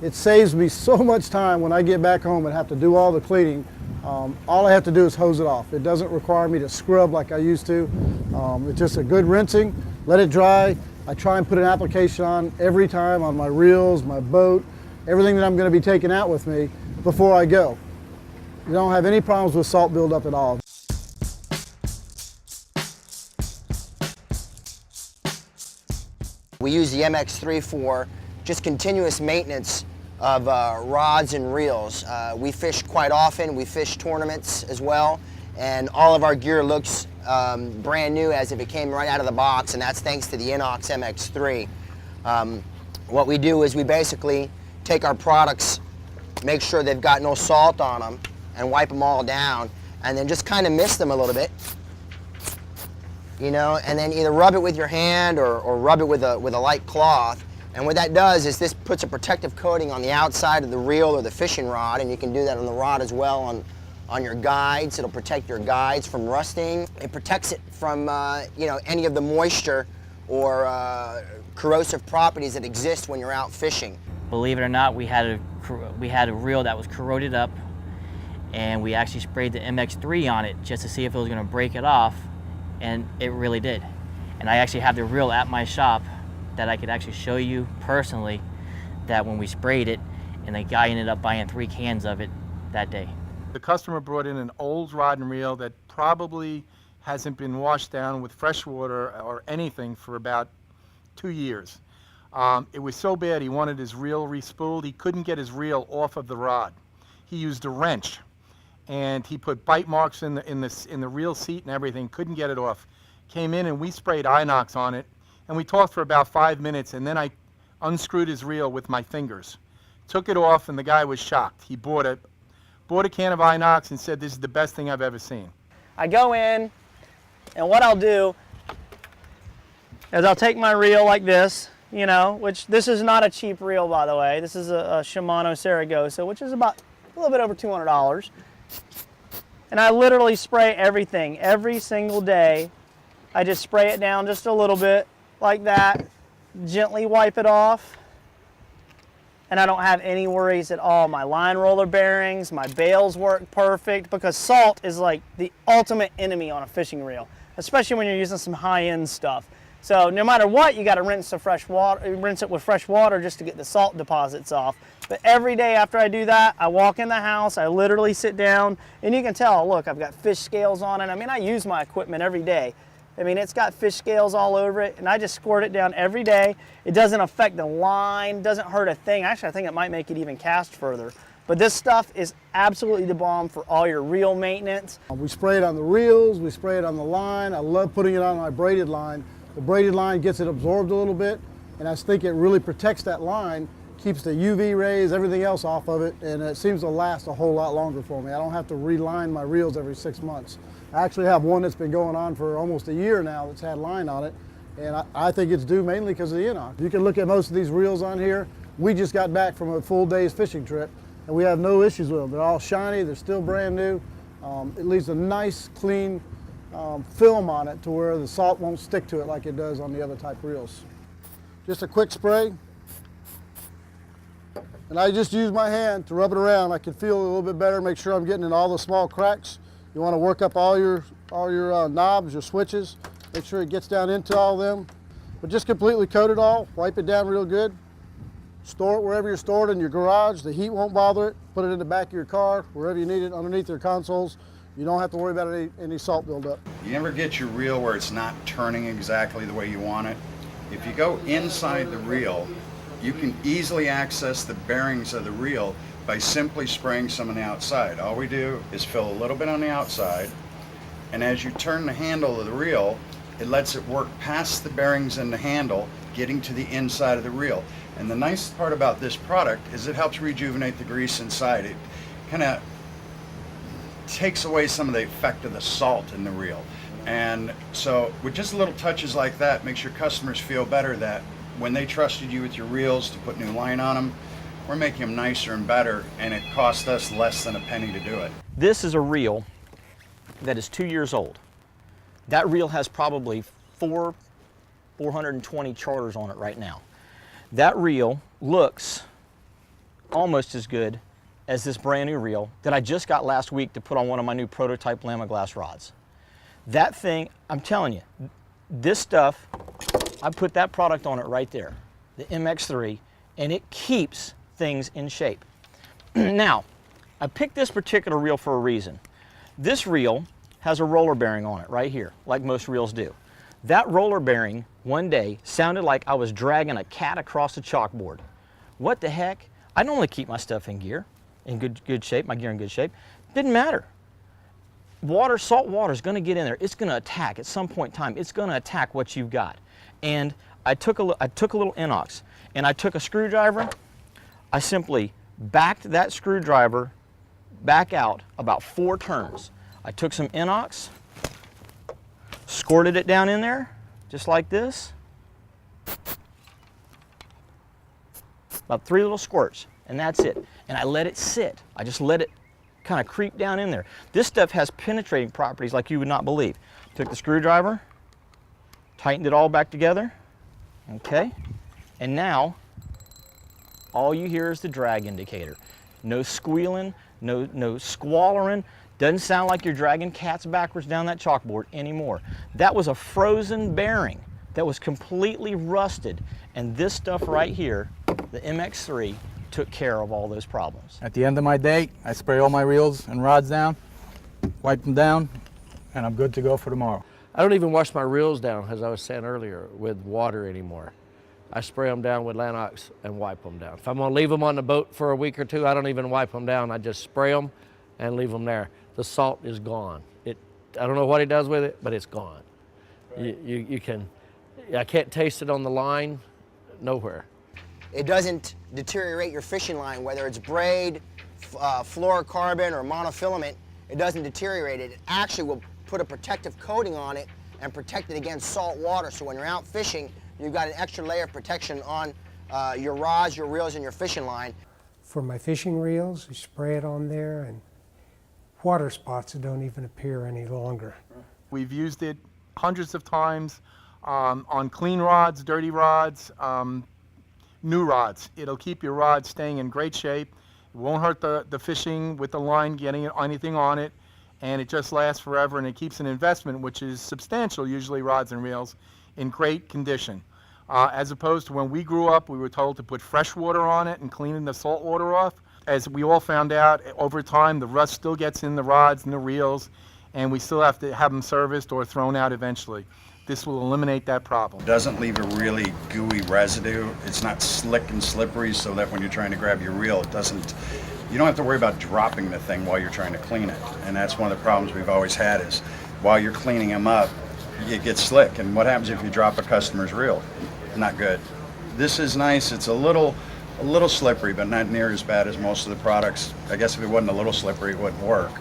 It saves me so much time when I get back home and have to do all the cleaning. All I have to do is hose it off. It doesn't require me to scrub like I used to. It's just a good rinsing, let it dry. I try and put an application on every time on my reels, my boat, everything that I'm going to be taking out with me before I go. You don't have any problems with salt buildup at all. We use the MX3 for just continuous maintenance of rods and reels. We fish quite often, we fish tournaments as well, and all of our gear looks brand new as if it came right out of the box, and that's thanks to the Inox MX3. What we do is we basically take our products, make sure they've got no salt on them, and wipe them all down, and then just kind of mist them a little bit, you know, and then either rub it with your hand or rub it with a light cloth. And what that does is this puts a protective coating on the outside of the reel or the fishing rod, and you can do that on the rod as well on your guides. It'll protect your guides from rusting. It protects it from you know, any of the moisture or corrosive properties that exist when you're out fishing. Believe it or not, we had a reel that was corroded up, and we actually sprayed the MX3 on it just to see if it was going to break it off, and it really did. And I actually have the reel at my shop that I could actually show you personally, that when we sprayed it, and the guy ended up buying 3 cans of it that day. The customer brought in an old rod and reel that probably hasn't been washed down with fresh water or anything for about 2 years. It was so bad he wanted his reel respooled. He couldn't get his reel off of the rod. He used a wrench, and he put bite marks in the reel seat and everything, couldn't get it off. Came in and we sprayed Inox on it, and we talked for about 5 minutes, and then I unscrewed his reel with my fingers. Took it off, and the guy was shocked. He bought a can of Inox and said, "This is the best thing I've ever seen." I go in, and what I'll do is I'll take my reel like this, you know, which this is not a cheap reel, by the way. This is a Shimano Saragossa, which is about a little bit over $200. And I literally spray everything every single day. I just spray it down just a little bit like that, gently wipe it off, and I don't have any worries at all. My line roller bearings, my bails work perfect, because salt is like the ultimate enemy on a fishing reel, especially when you're using some high-end stuff. So no matter what, you got to rinse it with fresh water just to get the salt deposits off. But every day after I do that, I walk in the house, I literally sit down, and you can tell, look, I've got fish scales on it. I mean, I use my equipment every day. I mean, it's got fish scales all over it, and I just squirt it down every day. It doesn't affect the line, doesn't hurt a thing. Actually, I think it might make it even cast further. But this stuff is absolutely the bomb for all your reel maintenance. We spray it on the reels, we spray it on the line. I love putting it on my braided line. The braided line gets it absorbed a little bit, and I think it really protects that line, keeps the UV rays, everything else off of it, and it seems to last a whole lot longer for me. I don't have to reline my reels every 6 months. I actually have one that's been going on for almost a year now that's had line on it, and I think it's due mainly because of the Inox. You can look at most of these reels on here. We just got back from a full day's fishing trip, and we have no issues with them. They're all shiny, they're still brand new. It leaves a nice, clean film on it to where the salt won't stick to it like it does on the other type reels. Just a quick spray, and I just use my hand to rub it around. I can feel it a little bit better, make sure I'm getting in all the small cracks. You want to work up all your knobs, your switches, make sure it gets down into all of them. But just completely coat it all, wipe it down real good. Store it wherever you're stored in your garage. The heat won't bother it. Put it in the back of your car, wherever you need it, underneath your consoles. You don't have to worry about any salt buildup. You ever get your reel where it's not turning exactly the way you want it? If you go inside the reel, you can easily access the bearings of the reel by simply spraying some on the outside. All we do is fill a little bit on the outside, and as you turn the handle of the reel, it lets it work past the bearings in the handle, getting to the inside of the reel. And the nice part about this product is it helps rejuvenate the grease inside. It kind of takes away some of the effect of the salt in the reel. And so with just little touches like that, makes your customers feel better that when they trusted you with your reels to put new line on them, we're making them nicer and better, and it cost us less than a penny to do it. This is a reel that is 2 years old. That reel has probably 420 charters on it right now. That reel looks almost as good as this brand new reel that I just got last week to put on one of my new prototype Lama glass rods. That thing, I'm telling you, this stuff, I put that product on it right there, the MX3, and it keeps things in shape. Now, I picked this particular reel for a reason. This reel has a roller bearing on it right here, like most reels do. That roller bearing one day sounded like I was dragging a cat across a chalkboard. What the heck? I normally keep my stuff in gear, in good shape, my gear in good shape. Didn't matter. Water, salt water is going to get in there. It's going to attack at some point in time. It's going to attack what you've got. And I took a little inox, and I took a screwdriver. I simply backed that screwdriver back out about 4 turns. I took some inox, squirted it down in there, just like this. About 3 little squirts, and that's it. And I let it sit. I just let it kind of creep down in there. This stuff has penetrating properties like you would not believe. Took the screwdriver, tightened it all back together, okay? And now, all you hear is the drag indicator. No squealing, no squallering. Doesn't sound like you're dragging cats backwards down that chalkboard anymore. That was a frozen bearing that was completely rusted. And this stuff right here, the MX3, took care of all those problems. At the end of my day, I spray all my reels and rods down, wipe them down, and I'm good to go for tomorrow. I don't even wash my reels down, as I was saying earlier, with water anymore. I spray them down with Lanox and wipe them down. If I'm gonna leave them on the boat for a week or 2, I don't even wipe them down. I just spray them and leave them there. The salt is gone. I don't know what it does with it, but it's gone. I can't taste it on the line, nowhere. It doesn't deteriorate your fishing line, whether it's braid, fluorocarbon, or monofilament. It doesn't deteriorate it. It actually will put a protective coating on it and protect it against salt water. So when you're out fishing, you've got an extra layer of protection on your rods, your reels, and your fishing line. For my fishing reels, you spray it on there, and water spots don't even appear any longer. We've used it hundreds of times on clean rods, dirty rods, new rods. It'll keep your rod staying in great shape. It won't hurt the fishing with the line getting anything on it, and it just lasts forever, and it keeps an investment, which is substantial, usually rods and reels, in great condition. As opposed to when we grew up, we were told to put fresh water on it and cleaning the salt water off. As we all found out, over time, the rust still gets in the rods and the reels, and we still have to have them serviced or thrown out eventually. This will eliminate that problem. Doesn't leave a really gooey residue. It's not slick and slippery so that when you're trying to grab your reel, you don't have to worry about dropping the thing while you're trying to clean it. And that's one of the problems we've always had is while you're cleaning them up, it gets slick. And what happens if you drop a customer's reel? Not good. This is nice. It's a little slippery, but not near as bad as most of the products. I guess if it wasn't a little slippery, it wouldn't work.